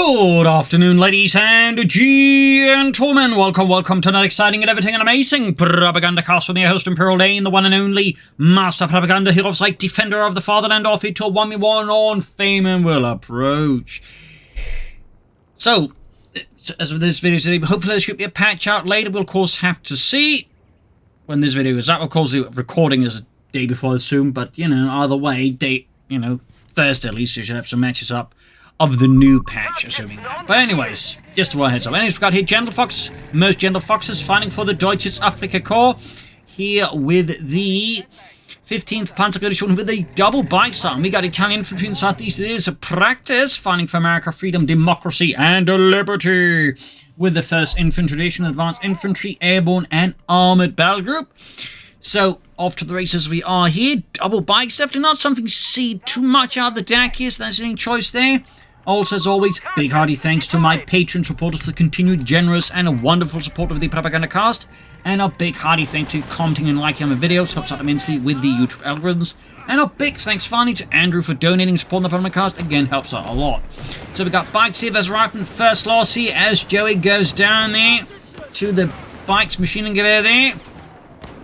Good afternoon, ladies and gentlemen. Welcome to another exciting and everything and amazing Propagandacast with your host Imperial Dane, the one and only Master Propaganda Hero of Sight, Defender of the Fatherland, off to 1v1 on Faymonville Approach. So, as with this video today, hopefully there should be a patch out later. We'll of course have to see when this video is out. Of course, the recording is a day before the soon, but you know, either way, Thursday at least, you should have some matches up of the new patch, assuming that. But anyways, just a heads up. Anyways, we've got here Gentlefox, most Gentlefoxes fighting for the Deutsches Afrika Korps, here with the 15th Panzergrenadier Division with a double bike style. We got Italian Infantry in the southeast. It is a practice fighting for America, freedom, democracy, and liberty, with the 1st Infantry Division, Advanced Infantry, Airborne, and Armored Battle Group. So, off to the races we are here. Double bikes, definitely not something you see too much out of the DAK here, so that's any choice there. Also, as always, big hearty thanks to my Patreon supporters for the continued generous and wonderful support of the Propagandacast. And a big hearty thank you to commenting and liking on the videos, helps out immensely with the YouTube algorithms. And a big thanks finally to Andrew for donating and supporting the Propagandacast, again helps out a lot. So we've got bikes here, there's right from first loss here as Joey goes down there to the bikes machine and gewehr there.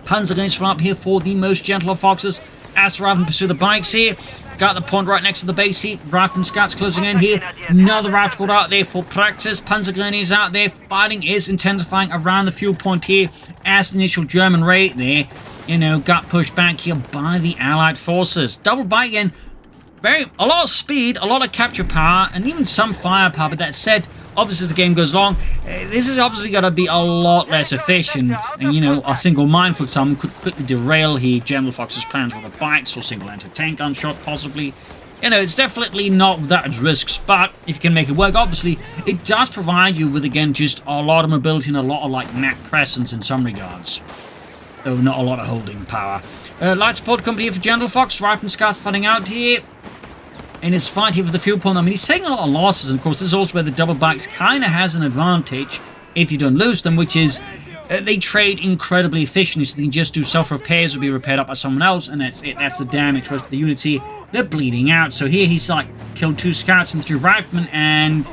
Panzergrenadiers from up here for the most Gentlefoxes as the Riflemen pursue the bikes here. Got the point right next to the base here. Rifleman scouts closing in here. Another rifle out there for practice. Panzergrenadiers out there. Fighting is intensifying around the fuel point here as the initial German raid there, got pushed back here by the Allied forces. Double bike again. A lot of speed, a lot of capture power, and even some firepower. But that said, obviously as the game goes along, this is obviously going to be a lot less efficient. And, a single mine, for example, could quickly derail here Gentlefox's plans with the bikes or single anti-tank gunshot, possibly. It's definitely not without its risks, but if you can make it work, obviously, it does provide you with, again, just a lot of mobility and a lot of, map presence in some regards. Though not a lot of holding power. Light support company here for Gentlefox. Rifleman Scout fighting out here in his fight here for the fuel point. I mean, he's taking a lot of losses, and of course, this is also where the double bikes kind of has an advantage if you don't lose them, which is they trade incredibly efficiently, so they can just do self-repairs or be repaired up by someone else, and that's it. That's the damage to the unity. They're bleeding out. So here he's killed 2 scouts and 3 riflemen, and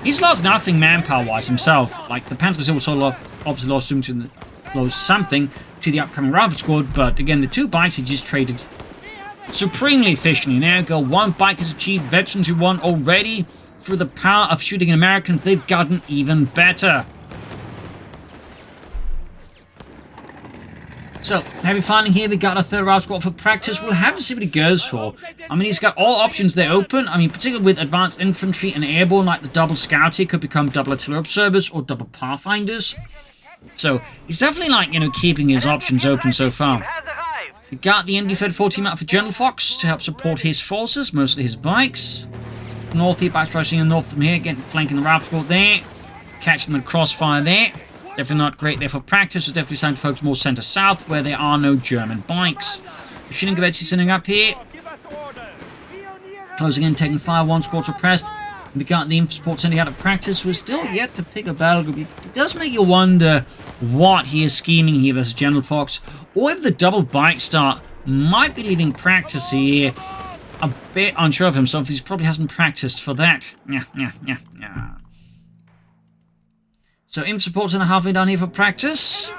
he's lost nothing manpower-wise himself. The Panzergrenadiers also obviously lost something to the upcoming rifle squad, but again, the 2 bikes he just traded supremely efficiently. Now go, 1 bike has achieved Veterans who won already. Through the power of shooting an American, they've gotten even better. So, heavy fighting here. We got a 3rd route squad for practice. We'll have to see what he goes for. I mean, he's got all options there open. I mean, particularly with Advanced Infantry and Airborne, like the double scouts here could become double artillery observers or double pathfinders. So, he's definitely keeping his options open so far. We got the MD-Fed 14 out for Gentlefox to help support his forces, mostly his bikes. North here, bikes rushing in north from here, getting flanking the rifle squad there. Catching the crossfire there. Definitely not great there for practice. It's definitely starting to focus more center-south, where there are no German bikes. Machine and Gavetti sitting up here. Closing in, taking fire, 1 squad suppressed. We got the infantry support sending out of practice. We're still yet to pick a battle group. It does make you wonder what he is scheming here versus Gentlefox, or if the double bike start might be leading practice here. A bit unsure of himself. He probably hasn't practiced for that. Yeah. So infantry support's in a halfway down here for practice.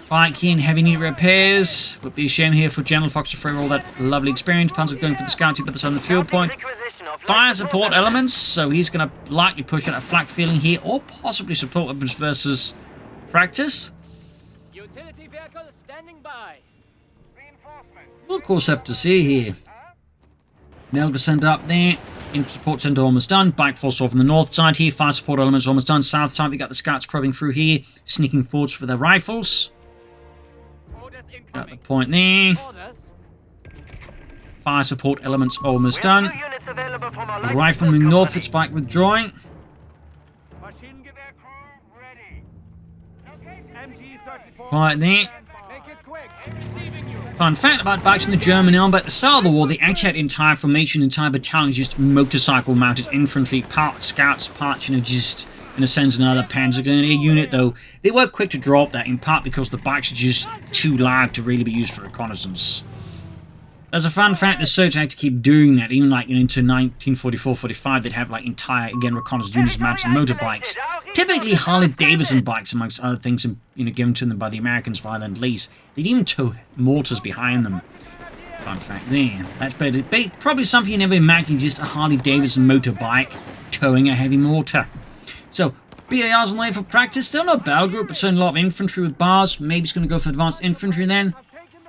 Bike here in heavy need repairs. Would be a shame here for Gentlefox to free all that lovely experience. Panzer going for the scouting, but that's on the fuel point. Fire support elements, so he's going to likely push out a flak feeling here, or possibly support weapons versus practice. Utility vehicle standing by. We'll of course have to see here. Nail descent up there. Infantry support center almost done. Bike force off on the north side here. Fire support elements almost done. South side we got the scouts probing through here, sneaking forwards with their rifles. Got the point there. Fire support elements almost done. Rifleman moving north, its bike withdrawing. Right there. Fun fact about bikes in the German army, at the start of the war, they actually had entire formation, entire battalions, just motorcycle-mounted infantry, part scouts, part, just, in a sense, another Panzergrenadier unit, though they were quick to drop that, in part because the bikes are just too loud to really be used for reconnaissance. As a fun fact, the Soviets had to keep doing that, even like into 1944-45, they'd have like entire, again, reconnaissance units mounted on motorbikes. Typically Harley-Davidson bikes, amongst other things, given to them by the Americans via Lend-Lease. They'd even tow mortars behind them. Fun fact there. That's probably something you never imagined, just a Harley-Davidson motorbike towing a heavy mortar. So, BARs on the way for practice. Still no battle group, but certainly a lot of infantry with bars. Maybe it's going to go for advanced infantry then.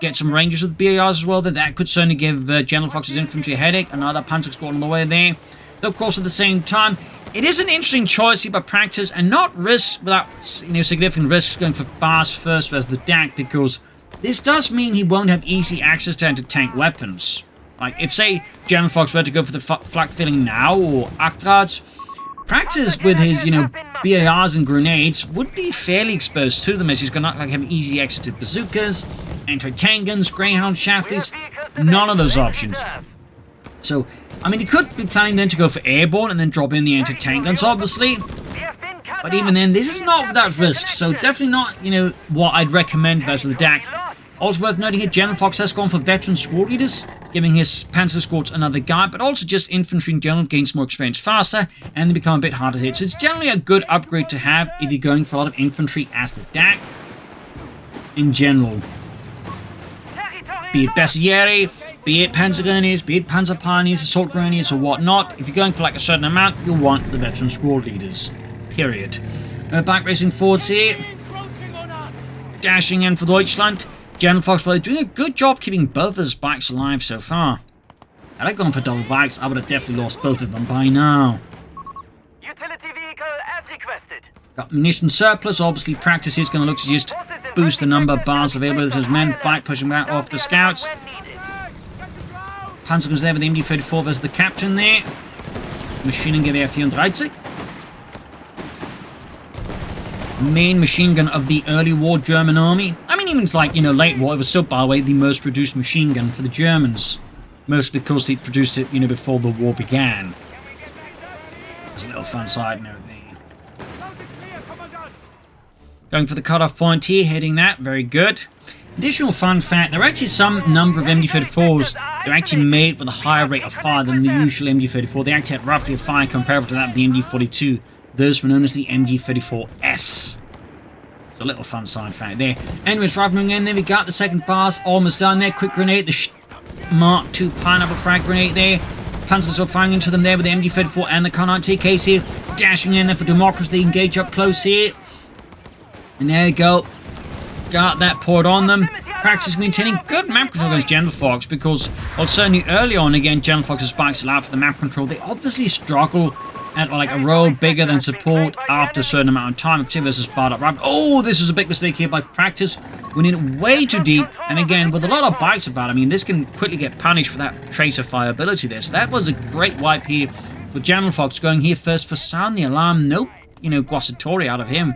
Get some Rangers with BARs as well. That could certainly give Gentlefox's infantry a headache. Another Panzer squad on the way there. Though, of course, at the same time, it is an interesting choice here by practice and not risk without significant risks going for bars first versus the DAK, because this does mean he won't have easy access to anti-tank weapons. Like, if, say, Gentlefox were to go for the flak filling now or Aktrads, practice with his, BARs and grenades would be fairly exposed to them, as he's going to not have easy access to bazookas, anti-tank guns, Greyhound, Shafties, none of those options. So, I mean, he could be planning then to go for airborne and then drop in the anti-tank guns, obviously. But even then, this is not without risk, so definitely not, what I'd recommend versus the DAK. Also worth noting here, Gentlefox has gone for veteran squad leaders, giving his Panzer squads another guide, but also just infantry in general gains more experience faster, and they become a bit harder to hit. So it's generally a good upgrade to have if you're going for a lot of infantry as the DAK in general. Be it Bessieri, be it Panzergrenadiers, be it Panzer Pioneers, Assault Grenadiers, or whatnot. If you're going for like a certain amount, you'll want the veteran squad leaders. Period. Back racing forwards here. Dashing in for Deutschland. Gentlefox player doing a good job keeping both of his bikes alive so far. Had I gone for double bikes, I would have definitely lost both of them by now. Utility vehicle as requested. Got munition surplus. Obviously, practice is going to look to just boost the number of bars available to his men. Bike pushing back off the scouts. Panzer goes there with the MD-34 versus the captain there. Maschinengewehr 34. Main machine gun of the early war German army. I mean, even like, late war, it was still, by the way, the most produced machine gun for the Germans. Mostly because they produced it, before the war began. There's a little fun side note there. Going for the cutoff point here, hitting that, very good. Additional fun fact, there are actually some number of MD-34s that are actually made with a higher rate of fire than the usual MD-34. They actually had roughly a fire comparable to that of the MD-42. Those were known as the MD-34S. It's a little fun side fact there. Anyways, right moving in there, we got the second bars almost done there. Quick grenade, the Mark II pineapple frag grenade there. Panzers are firing into them there with the MD-34 and the CoH3 TKs here. Dashing in there for democracy, they engage up close here. And there you go. Got that poured on them. Practice maintaining good map control against Gentlefox, because, well, certainly early on, again, Gentlefox's bikes allow for the map control. They obviously struggle at like a row bigger than support after a certain amount of time, particularly versus barred up right. Oh, this was a big mistake here by practice. Went in way too deep, and again, with a lot of bikes about, I mean, this can quickly get punished for that tracer fire ability there. So that was a great wipe here for Gentlefox, going here first for sound the alarm. Nope, Guasatori out of him.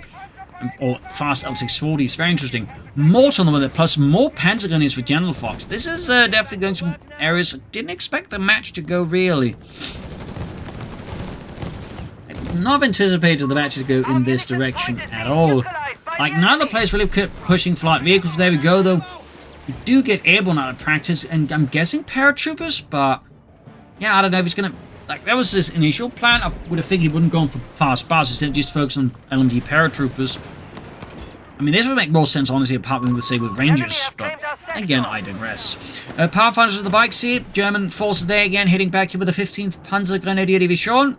Or fast L640s, very interesting. Mortar on the way, plus more Panzergrenadiers for Gentlefox. This is definitely going to some areas I didn't expect the match to go, really. Not anticipated the match to go in this direction at all. Like, neither players really kept pushing flight vehicles. There we go, though. You do get airborne out of practice, and I'm guessing paratroopers, but yeah, I don't know if it's gonna. Like, that was his initial plan. I would have figured he wouldn't go on for fast bars instead of just focus on LMG paratroopers. I mean, this would make more sense, honestly, apart from, let's say, with Rangers, but again, I digress. Power fighters of the bikes here. German forces there again, heading back here with the 15th Panzergrenadier Division.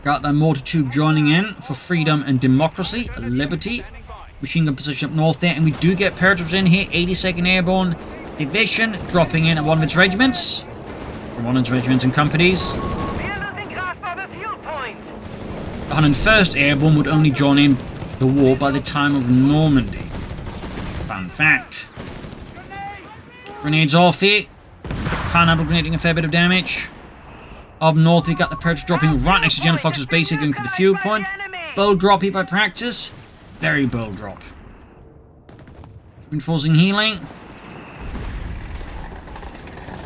Got that mortar tube joining in for freedom and democracy, liberty. Machine gun position up north there, and we do get paratroopers in here. 82nd Airborne Division dropping in at one of its regiments. From one of its regiments and companies. The 101st Airborne would only join in the war by the time of Normandy. Fun fact. Grenades off here. Pineapple grenading a fair bit of damage. Up north, we got the paratroopers dropping right next to Gentlefox's base, going for the fuel point. Bold drop here by practice. Very bold drop. Reinforcing healing.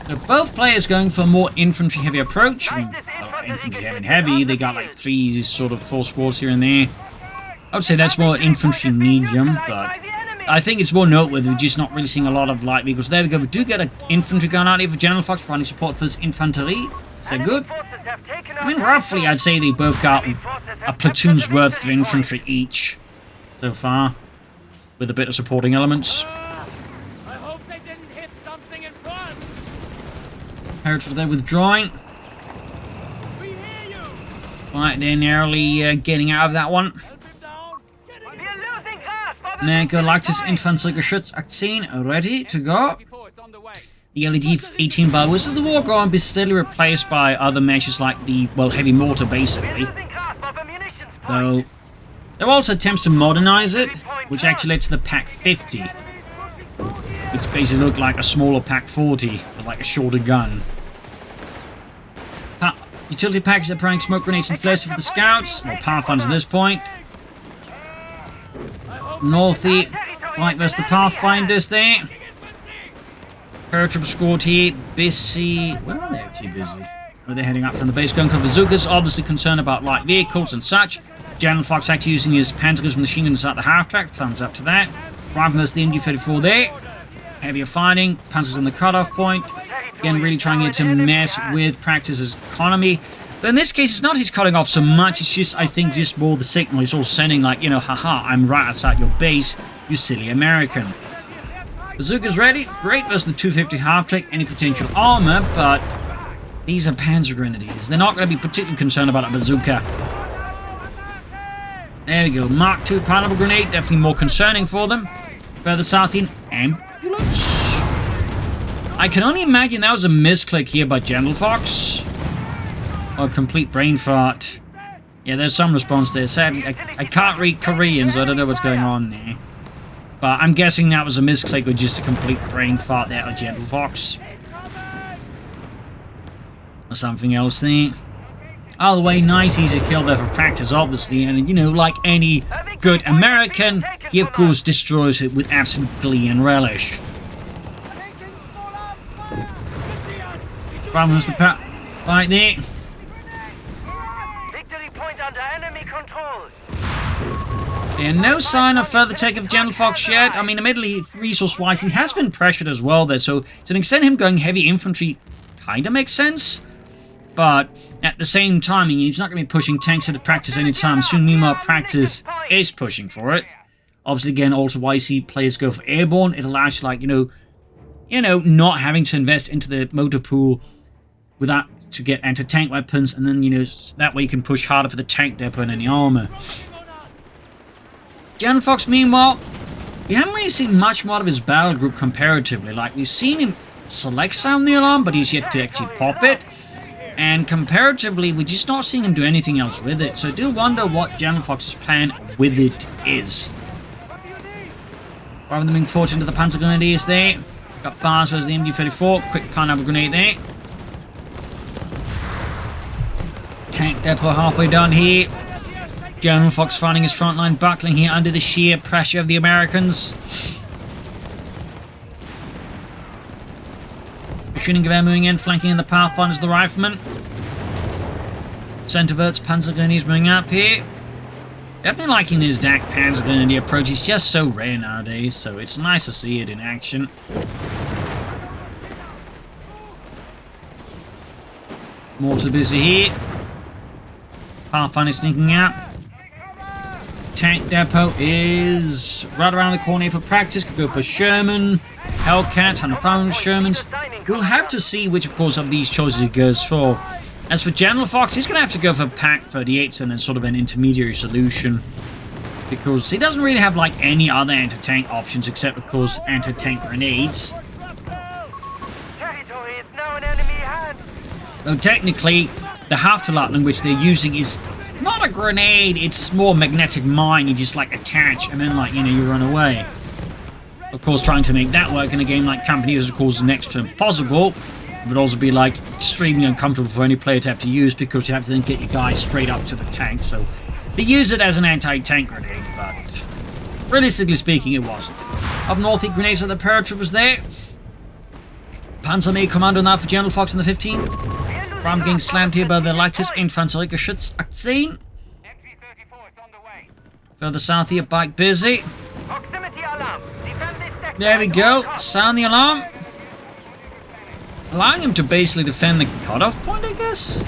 So both players going for a more infantry heavy approach. I mean, well, infantry heavy. They got like three sort of full squads here and there. I would say that's more infantry medium, but I think it's more noteworthy. We're just not really seeing a lot of light vehicles. There we go. We do get an infantry gun out here for Gentlefox, providing support for this infantry. Is that good? I mean, roughly, I'd say they both got a platoon's worth of infantry each so far, with a bit of supporting elements. I hope they didn't hit something in front. Paratroopers there withdrawing. We hear you. Right, they're nearly getting out of that one. Help him down. We're losing grasp of There go Leichtes Infantry Geschütz 18, ready to go. The LED 18 bar was the war going to be steadily replaced by other measures like the, well, heavy mortar basically. Though, there are also attempts to modernize it, which actually led to the PaK 50, which basically looked like a smaller PaK 40, with like a shorter gun. Utility packages are providing smoke grenades and flares for the scouts, or Pathfinders at this point. Northy, right, there's the Pathfinders there. Paratrooper squad here, busy. Well, they're actually busy. Where they're heading up from the base, going for bazookas, obviously concerned about light vehicles and such. Gentlefox actually using his Panzergrenadier machine guns at the half-track, thumbs up to that. Right, there's the MG-34 there. Heavier fighting, Panzers on the cutoff point. Again, really trying here to mess with Practice's economy. But in this case, it's not he's cutting off so much, it's just, I think, just more the signal. He's all sending like, you know, haha, I'm right outside your base, you silly American. Bazooka's ready. Great versus the 250 half-track, any potential armor, but these are Panzergrenadiers. They're not going to be particularly concerned about a bazooka. There we go. Mark II pineapple grenade, definitely more concerning for them. Further south in ambulance. I can only imagine that was a misclick here by Gentlefox. Or a complete brain fart. Yeah, there's some response there. Sadly, I can't read Korean, so I don't know what's going on there. But I'm guessing that was a misclick or just a complete brain fart there of Gentlefox. Or something else there. All the way, nice, easy kill there for Practice, obviously. And, you know, like any good American, he, of course, destroys it with absolute glee and relish. Problems the right there. Victory point under enemy control. Yeah, no sign of further take of Gentlefox yet. I mean, admittedly, resource-wise, he has been pressured as well there. So, to an extent, him going heavy infantry kind of makes sense. But at the same time, he's not going to be pushing tanks into Practice anytime soon. Meanwhile, Practice is pushing for it. Obviously, again, also why you see players go for Airborne. It allows you, like, you know, not having to invest into the motor pool without to get anti-tank weapons. And then, you know, that way you can push harder for the tank depot and any armor. Gentlefox, meanwhile, we haven't really seen much more of his battle group comparatively. Like, we've seen him select sound the alarm, but he's yet to actually pop it. And comparatively, we're just not seeing him do anything else with it. So I do wonder what Gentlefox's plan with it is. Rather than being forced into the Panzergrenadiers there. Got bars versus the MG-34. Quick pineapple grenade there. Tank depot halfway down here. Gentlefox finding his front line buckling here under the sheer pressure of the Americans. Shooting gewehr moving in, flanking in the Pathfinders, the riflemen. Centerverts, Panzergrenadiers moving up here. Definitely liking this DAK Panzergrenadier approach. It's just so rare nowadays, so it's nice to see it in action. Mortar busy here. Pathfinder sneaking out. Tank depot is right around the corner here for Practice. Could go for Sherman, Hellcat, 100,000 Shermans. We'll have to see which, of course, of these choices he goes for. As for Gentlefox, he's going to have to go for PaK 38s and then sort of an intermediary solution. Because he doesn't really have, like, any other anti-tank options except, of course, anti-tank grenades. Territory is now in enemy hands. Though technically, the Hafterlatten which they're using is not a grenade, it's more magnetic mine. You just, like, attach and then, like, you know, you run away. Of course, trying to make that work in a game like Company is, of course, next to impossible. It would also be, like, extremely uncomfortable for any player to have to use because you have to then get your guy straight up to the tank. So, they use it as an anti-tank grenade, but realistically speaking, it wasn't. Up north, the grenades are the paratroopers there. Panzer May commando now for Gentlefox in the 15th. Ram getting slammed here by the Leichtes Infantry Geschütz 18. Further south here, bike busy. Proximity alarm. There we go. Sound the alarm. Allowing him to basically defend the cutoff point, I guess.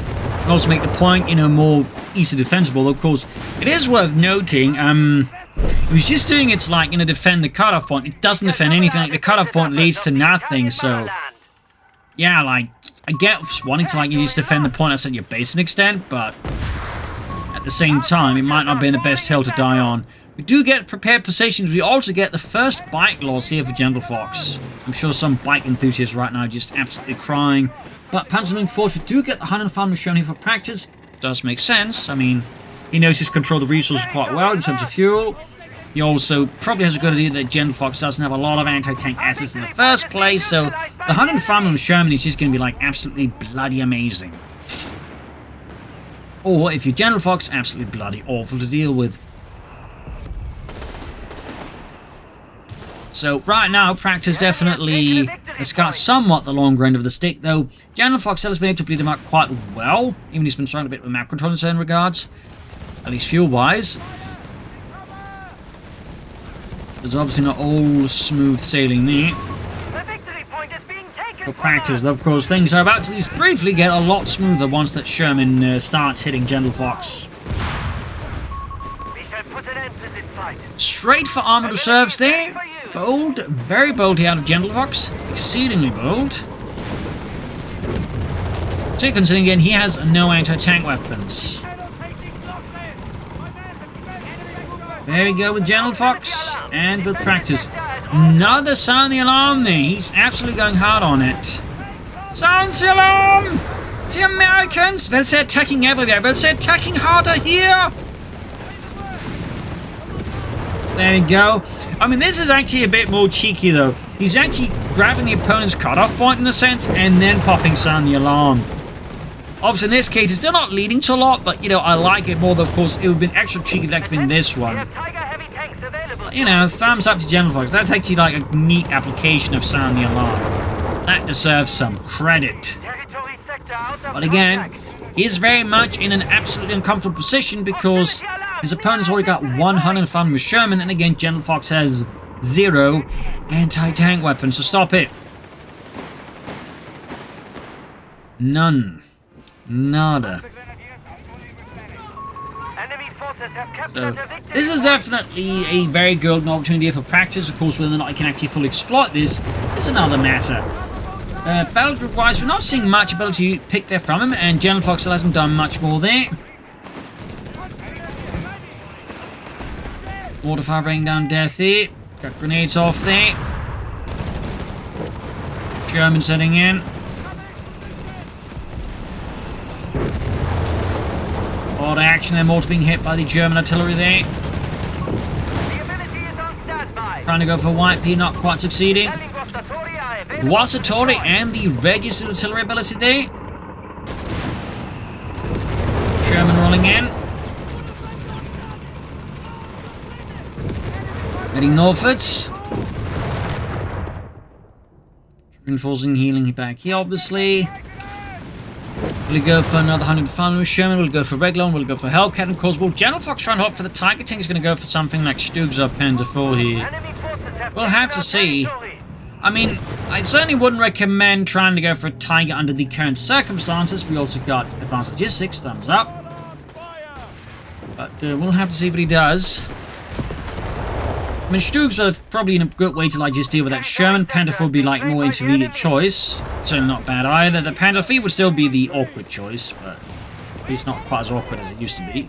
And also make the point, you know, more easily defensible. Of course, it is worth noting, he was just doing it to, like, you know, defend the cutoff point. It doesn't defend anything. Like, the cutoff point leads to nothing, so... Yeah, like, I get wanting to, like, you just defend the point outside your base to an extent, but... At the same time, it might not be the best hill to die on. We do get prepared positions. We also get the first bike loss here for Gentlefox. I'm sure some bike enthusiasts right now are just absolutely crying. But Panzergrenadier Force, we do get the 105 shown here for practice. Does make sense. I mean, he knows he's controlled the resources quite well in terms of fuel. He also probably has a good idea that Gentlefox doesn't have a lot of anti-tank assets in the first place. So the 105 Sherman is just going to be like absolutely bloody amazing. Or if you're Gentlefox, absolutely bloody awful to deal with. So right now, practice definitely has got somewhat the longer end of the stick, though Gentlefox has been able to bleed him out quite well, even he's been struggling a bit with map control in certain regards, at least fuel-wise. There's obviously not all smooth sailing there. For practice, though, of course, things are about to at least briefly get a lot smoother once that Sherman starts hitting Gentlefox. Straight for armored reserves there. Bold, very bold here out of Gentlefox. Exceedingly bold. So considering again, he has no anti-tank weapons. There we go with Gentlefox. And with practice. Another sound the alarm there. He's absolutely going hard on it. Sounds the alarm! The Americans! Well, they're attacking everywhere. Well, they're attacking harder here! There we go. I mean, this is actually a bit more cheeky, though. He's actually grabbing the opponent's cutoff point, in a sense, and then popping sound the alarm. Obviously, in this case, it's still not leading to a lot, but, you know, I like it more, though, of course. It would have been extra cheeky if that could have been this one. But, you know, thumbs up to Gentlefox. That's actually, like, a neat application of sound the alarm. That deserves some credit. But again, he's very much in an absolutely uncomfortable position because his opponent's already got 105 with Sherman, and again, Gentlefox has 0 anti-tank weapons, so stop it. None. Nada. So, this is definitely a very good opportunity for practice. Of course, whether or not I can actually fully exploit this is another matter. Battle group-wise, we're not seeing much ability to pick there from him, and Gentlefox still hasn't done much more there. Water fire bringing down death here. Got grenades off there. German setting in. Odd action there, mortar being hit by the German artillery there. Trying to go for White P, not quite succeeding. Guasatori and the registered artillery ability there. German rolling in. Heading northwards. Reinforcing, healing back here, obviously. We'll go for another 105 with Sherman. We'll go for regular. We'll go for Hellcat. And of course, Gentlefox trying to hope for the Tiger Tank is going to go for something like Stugs or Panzer 4 here. We'll have to see. I mean, I certainly wouldn't recommend trying to go for a Tiger under the current circumstances. We also got advanced logistics, thumbs up. But we'll have to see what he does. I mean, Stugs are probably in a good way to like just deal with that Sherman. Panther 4 would be like more intermediate choice. So not bad either. The Panther 3 would still be the awkward choice, but it's not quite as awkward as it used to be.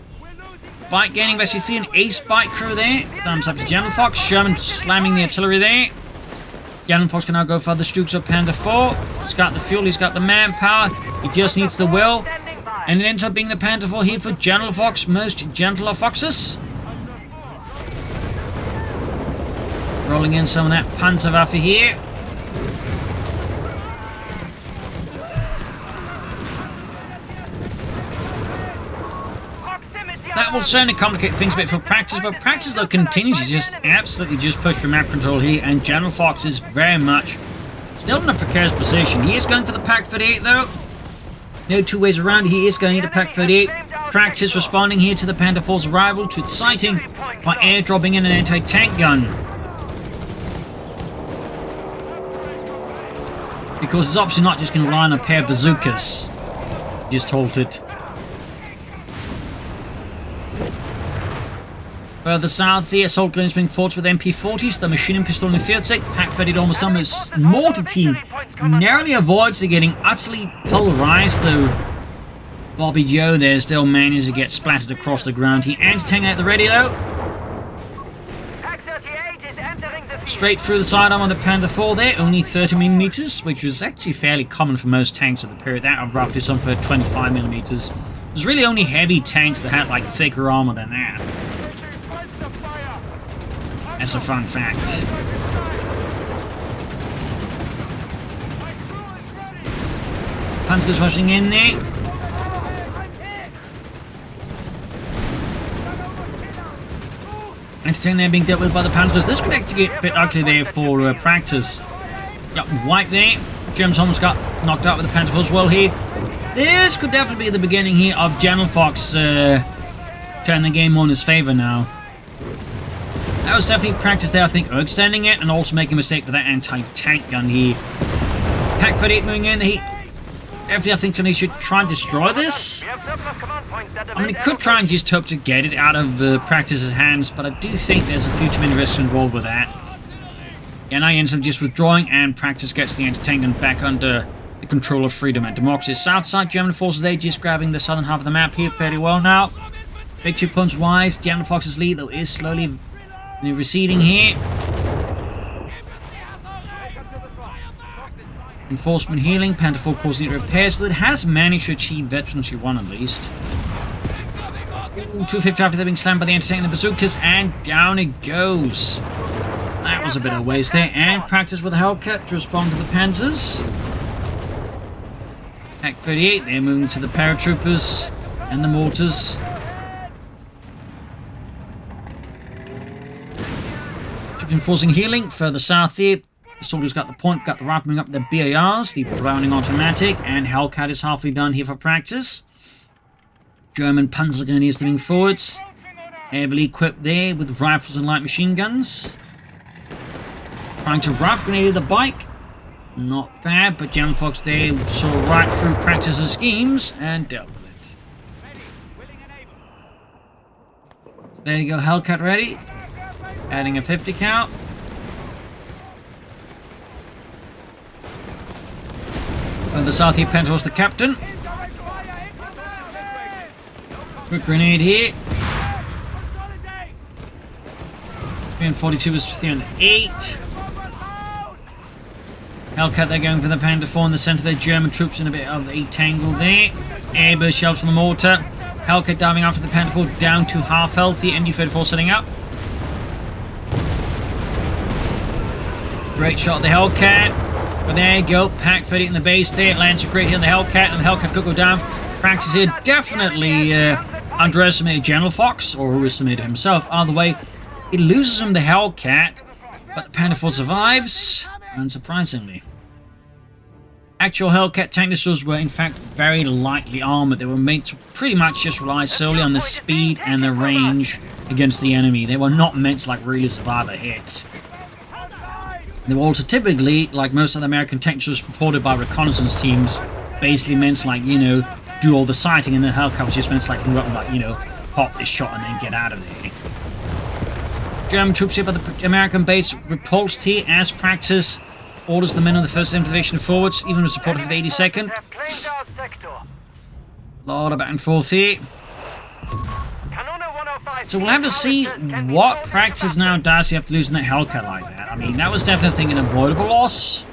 Bike gaining basically an ace bike crew there. Thumbs up to Gentlefox. Sherman slamming the artillery there. Gentlefox can now go for the Stugs of Panther 4. He's got the fuel, he's got the manpower. He just needs the will. And it ends up being the Panther 4 here for Gentlefox, most gentler foxes. Rolling in some of that Panzerwaffe here. That will certainly complicate things a bit for practice, but practice though continues to just absolutely just push for map control here, and Gentlefox is very much still in a precarious position. He is going for the Pack 38 though. No two ways around, he is going to Pack 38. Practice responding here to the Panther 4's arrival to its sighting by airdropping in an anti-tank gun. Because it's obviously not just going to rely on a pair of bazookas. Just halted. Further south, the assault guns being fought with MP40s, the machining pistol in the field set, pack fitted almost done with mortar team. Narrowly avoids the getting utterly pulverized though. Bobby Joe there still manages to get splattered across the ground. He anti-tank at the ready though. Straight through the sidearm on the Panther 4 there, only 30mm, which was actually fairly common for most tanks at the period. That of roughly some for 25mm. There's really only heavy tanks that had like thicker armor than that. That's a fun fact. Panzer's rushing in there. Entertain there being dealt with by the Panthers. This could actually get a bit ugly there for practice. Yep, white there. Germans almost got knocked out with the Panther as well here. This could definitely be the beginning here of Gentlefox turning the game on his favor now. That was definitely practice there, I think, extending it and also making a mistake with that anti-tank gun here. Pack 38 moving in. Definitely, I think he should try and destroy this. I mean, he could try and just hope to get it out of Practice's hands, but I do think there's a future many risks involved with that. Yeah, now he ends up just withdrawing, and Practice gets the anti-tank gun back under the control of freedom and democracy. South side, German forces there just grabbing the southern half of the map here fairly well now. Big 2 points wise. Gentlefox's lead, though, is slowly receding here. Enforcement healing, Panther 4 causing repairs, so it has managed to achieve Veterancy 1 at least. 250 after they're being slammed by the anti-tank and the bazookas, and down it goes. That was a bit of a waste there, and Practice with a Hellcat to respond to the Panzers. Pack 38, they're moving to the paratroopers and the mortars. Troops enforcing healing further south here. The soldiers got the point, got the rifle moving up the BARs, the Browning automatic, and Hellcat is halfway done here for practice. German Panzergrenadiers moving forwards, heavily equipped there with rifles and light machine guns. Trying to rifle grenade the bike, not bad, but Gentlefox there saw right through Practice's schemes and dealt with it. There you go, Hellcat ready, adding a 50 count. On the south here, Panther was the captain. Quick grenade here. 342 was 308. Hellcat, they're going for the Panther 4 in the center. The German troops in a bit of a tangle there. Airburst shells from the mortar. Hellcat diving after the Panther 4 down to half health. The MD-34 setting up. Great shot of the Hellcat. But there you go, Pack 30 in the base there, lands a great hit on the Hellcat, and the Hellcat could go down. Practice here definitely underestimated Gentlefox, or overestimated himself. Either way, it loses him the Hellcat, but the Panther 4 survives, unsurprisingly. Actual Hellcat tank destroyers were in fact very lightly armored. They were made to pretty much just rely solely on the speed and the range against the enemy. They were not meant to like really survive a hit. They were also typically, like most of the American tank destroyers purported by reconnaissance teams, basically meant to, like, you know, do all the sighting, and the Hellcat was just meant to, like, move up and, like, you know, pop this shot and then get out of there. German troops here by the American base repulsed here as Practice orders the men of the 1st Infantry Division forwards, even with support of the 82nd. A lot of back and forth here. So we'll have to see what Practice now does after losing that Hellcat like that. I mean, that was definitely, I think, an avoidable loss.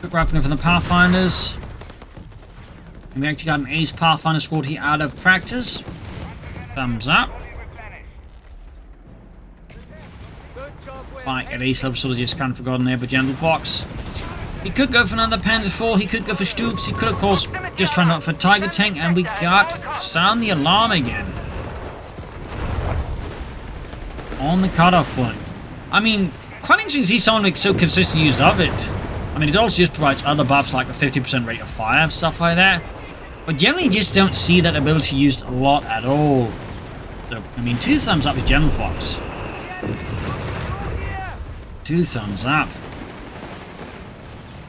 Quick rifling from the Pathfinders. And we actually got an ace Pathfinder squad here out of Practice. Thumbs up. Right, at ace level, sort of just kind of forgotten there, but Gentlefox. He could go for another Panzer 4, he could go for Stoops, he could of course just try not for Tiger Tank, and we got sound the alarm again. On the cutoff point. I mean, quite interesting to see someone make so consistent use of it. I mean, it also just provides other buffs like a 50% rate of fire, stuff like that. But generally you just don't see that ability used a lot at all. So, I mean, 2 thumbs up with Gentlefox. 2 thumbs up.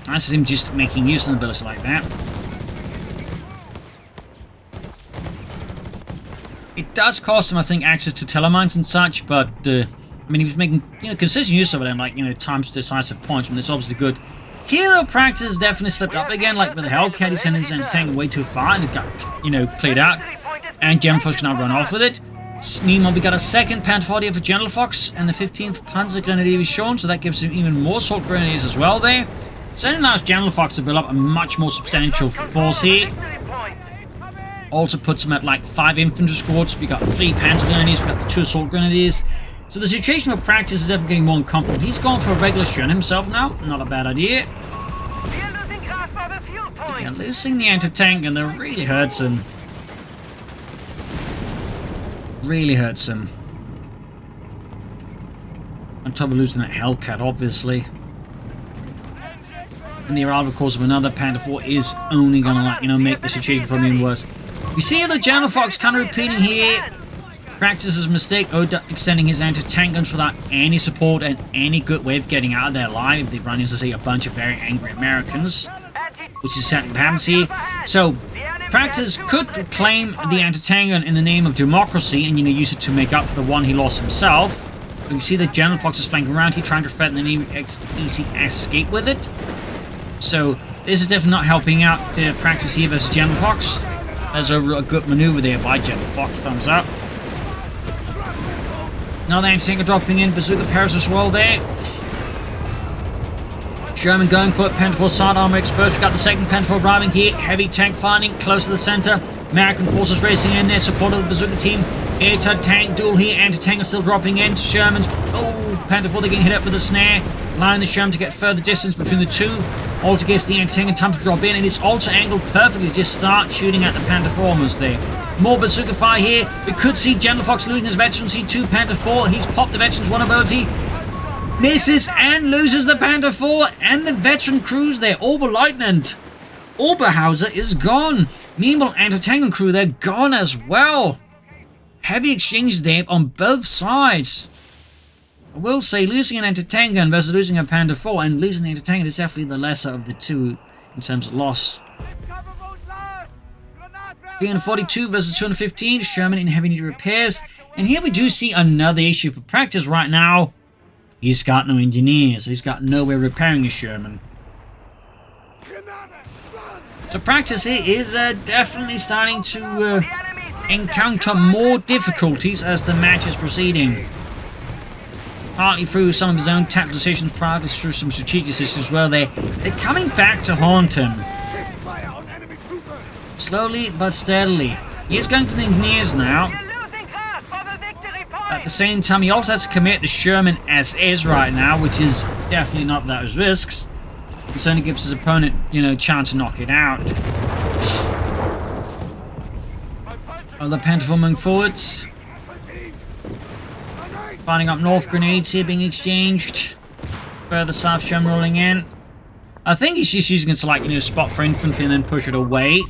That's him just making use of the ability like that. It does cost him, I think, access to telemines and such, but I mean, he was making consistent use of it, and like times decisive points, and it's obviously good. Here, though, Practice definitely slipped up again, like with the Hellcat. He sent his tank way too far, and it got played out, and Gentlefox can now run off with it. Meanwhile, we got a second Panther here for Gentlefox, and the 15th Panzergrenadier Division, so that gives him even more assault grenadiers as well there. So it allows Gentlefox to build up a much more substantial force here. Also puts him at like 5 infantry squads. We got 3 Panzer Grenadiers, we got the 2 assault grenadiers. So the situation for Practice is definitely getting more uncomfortable. He's gone for a regular shun himself now. Not a bad idea. Yeah, losing the anti-tank and that really hurts him. Really hurts him. On top of losing that Hellcat, obviously. And the arrival, of course, of another Panther 4 is only gonna make the situation for him even worse. We see the Gentlefox kind of repeating here. Practices mistake, extending his anti-tank guns without any support and any good way of getting out of there alive. They run into, say, a bunch of very angry Americans, which is exactly what happens here. So, Practice could claim the anti-tank gun in the name of democracy and use it to make up for the one he lost himself. You can see that Gentlefox is flanking around here, trying to threaten an easy escape with it. So, this is definitely not helping out the Practice here versus Gentlefox. There's a good maneuver there by Gentlefox. Thumbs up. Now the anti-tanker dropping in. Bazooka Paris as well there. Sherman going for it. Panther 4 sidearm experts. We've got the second Panther 4 arriving here. Heavy tank firing close to the center. American forces racing in there. Support of the Bazooka team. Air-to tank duel here. Anti-tanker still dropping in. Sherman's... Oh, Panther 4, they're getting hit up with a snare. Allowing the Sherman to get further distance between the two. Also gives the anti-tanker time to drop in. And it's also angled perfectly to just start shooting at the Panther 4 almost there. More bazooka fire here. We could see Gentlefox losing his veterans. See 2 Panther 4. He's popped the veterans 1 ability. Misses and loses the Panther 4 and the veteran crews there. Oberleutnant Oberhauser is gone. Meanwhile, anti-tank crew, they're gone as well. Heavy exchange there on both sides. I will say losing an anti-tank gun versus losing a Panther 4 and losing the anti-tank gun is definitely the lesser of the two in terms of loss. 342 versus 215, Sherman in heavy need repairs. And here we do see another issue for Practice right now. He's got no engineers, so he's got no way of repairing his Sherman. So Practice here is definitely starting to encounter more difficulties as the match is proceeding. Partly through some of his own tactical decisions, partly through some strategic decisions as well. They're coming back to haunt him. Slowly but steadily. He is going for the engineers now. At the same time, he also has to commit the Sherman as is right now, which is definitely not without his risks. It certainly gives his opponent, a chance to knock it out. Other Panther 4 moving forwards. Finding up north, grenades here being exchanged. Further south, Sherman rolling in. I think he's just using it to spot for infantry and then push it away.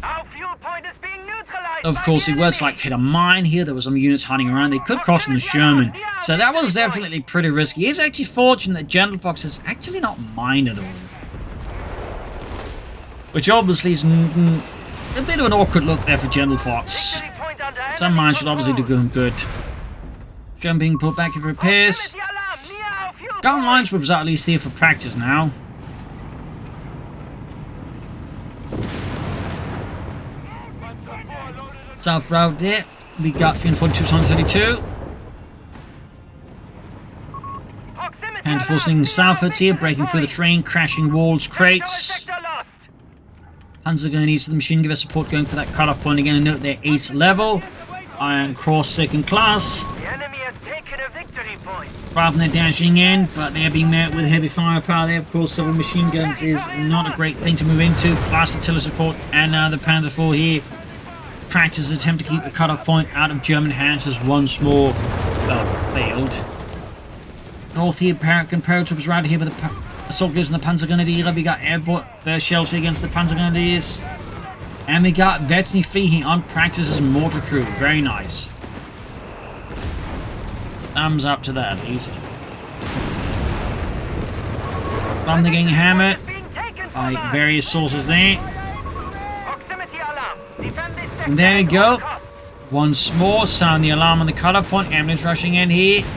Of course, it was hit a mine here. There were some units hiding around. They could cross from the Sherman. So that was definitely pretty risky. It's actually fortunate that Gentlefox is actually not mined at all. Which obviously is a bit of an awkward look there for Gentlefox. Some mines should obviously do good. Sherman being pulled back in repairs. Gun lines was at least here for Practice now. South route there. We got 342, Panther 4 swinging southwards here, breaking through the terrain, crashing walls, crates. Panzergrenadiers to the machine give support going for that cutoff point again. And note they're 8th level. Iron Cross 2nd class. Rather than dashing in, but they're being met with heavy firepower there. Of course, several machine guns is not a great thing to move into. Plus artillery support and the Panther 4 here. Practice attempt to keep the cutoff point out of German hands has once more failed. North here, paratroopers right here with the assault gives and the Panzergrenadier. We got airborne shells against the Panzergrenadiers. And we got veteran free here on Practice's mortar crew. Very nice. Thumbs up to that at least. From the getting hammered. by various sources there. Proximity alarm. Defend this sector And there we at go. all costs. Once more, sound the alarm on the cutoff point. Ambulance rushing in here. The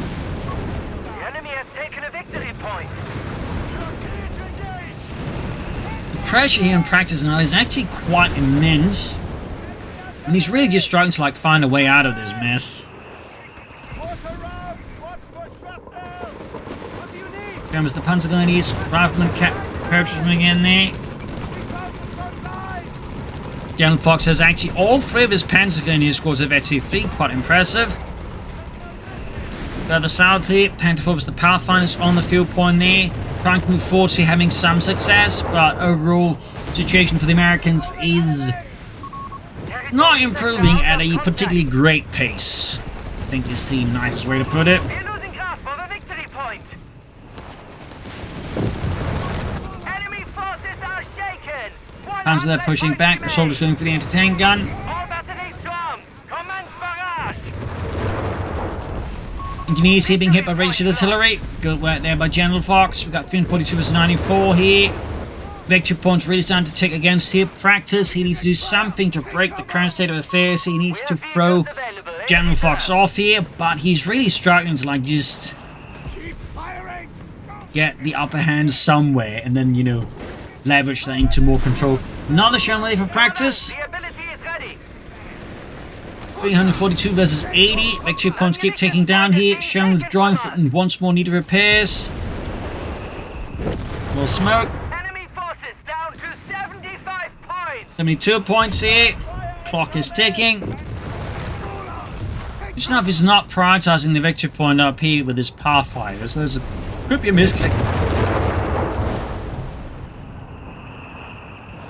enemy has taken a victory point. The pressure here in practice now is actually quite immense. And he's really just struggling to like find a way out of this mess. Comes the Panzergrenadier rifleman paratrooperman in there. Gentlefox has actually all three of his Panzergrenadier squads of FC3, quite impressive. Further south here, Pentaphobes the Pathfinders on the field point there, trying to move forward, see having some success, but overall situation for the Americans is not improving at a particularly great pace. I think is the nicest way to put it. We're losing grasp of a victory point. Enemy forces are shaken. Panzer there pushing back, the soldiers going for the anti-tank gun. All batteries to arms. Commence barrage. Engineers here being hit by registered artillery. Good work there by Gentlefox. We've got 342 vs 94 here. Victory points really starting to tick against here. Practice, he needs to do something to break the current state of affairs. He needs to throw Gentlefox off here, but he's really struggling to like just get the upper hand somewhere and then, you know, leverage that into more control. Another shell ready for practice. The ability is ready. 342 versus 80. Victory points keep ticking down here. Showing withdrawing and once more needed repairs. More smoke. Enemy forces down to 75 points. 72 points here. Clock is ticking. Stuff is not prioritizing the victory point up here with his Pathfinders. There's could be a misclick.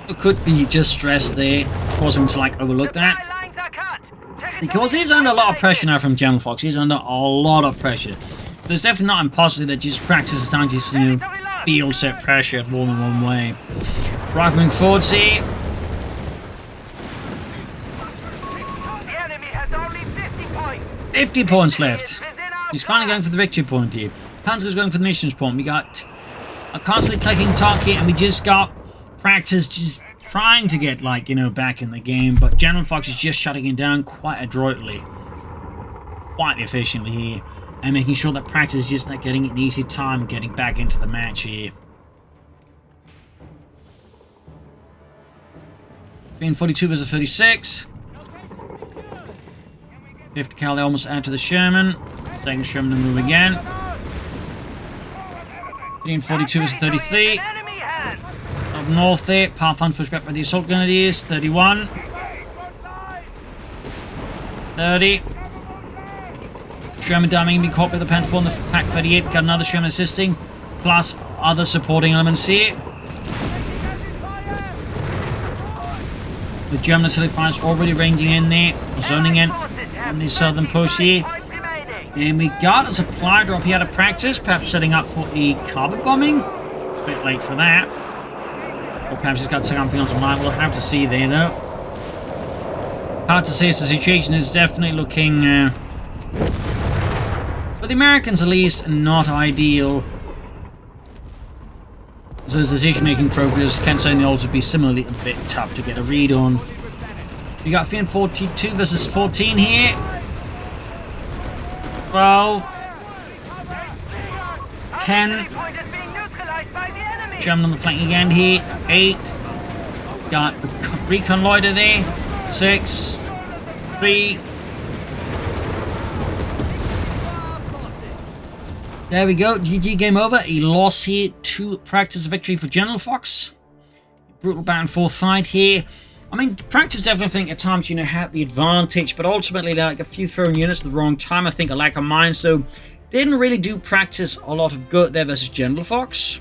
It could be just stress there, causing him to like overlook that. Supply lines are cut. Because he's under a lot of pressure now from Gentlefox. He's under a lot of pressure. But it's definitely not impossible that just practice is time to, you know, field set pressure more than one way. Rifleman forwards here. The enemy has only 50 points. 50 points left. Within our He's finally going for the victory point here. Panzer's going for the missions point. We got a constantly clicking target, and we just got practice just trying to get, like, you know, back in the game. But Gentlefox is just shutting him down quite adroitly, quite efficiently here, and making sure that practice is just not getting an easy time getting back into the match here. 342 versus 36. 50 cal almost out to the Sherman. Second Sherman to move again. 342 versus 33. enemy hands. Up north there, Pathfinder pushed back by the Assault Grenadiers. 31. 30. Sherman damage being caught by the Panther on the Pack 38. Got another Sherman assisting, plus other supporting elements here. The German artillery fires already ranging in there, zoning in on the southern push here. And we got a supply drop here to practice, perhaps setting up for a carpet bombing. It's a bit late for that. Or perhaps he's got something else in mind. We'll have to see there, though. Hard to say as the situation is definitely looking, for the Americans at least, not ideal. So his decision-making progress can certainly also be similarly a bit tough to get a read on. You got 42 versus 14 here. 12. 10. German on the flanking end here. 8. Got the recon loiter there. 6. 3. There we go. GG, game over. A loss here to practice victory for Gentlefox. Brutal back and forth fight here. I mean, practice definitely think at times, you know, had the advantage, but ultimately, like, a few thrown units at the wrong time, I think, a lack of mind, so didn't really do practice a lot of good there versus Gentlefox.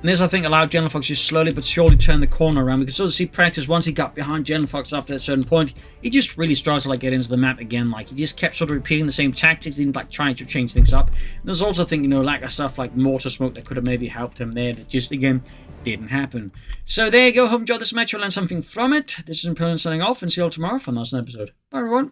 And this, I think, allowed Gentlefox to slowly but surely turn the corner around. We could sort of see practice once he got behind Gentlefox after a certain point, he just really started to, like, get into the map again. Like, he just kept sort of repeating the same tactics, didn't, like, trying to change things up. And there's also, I think, you know, lack of stuff like mortar smoke that could have maybe helped him there that just, again, didn't happen. So there you go. Hope you enjoyed this match. You'll learn something from it. This is Imperial signing off, and see you all tomorrow for another episode. Bye, everyone.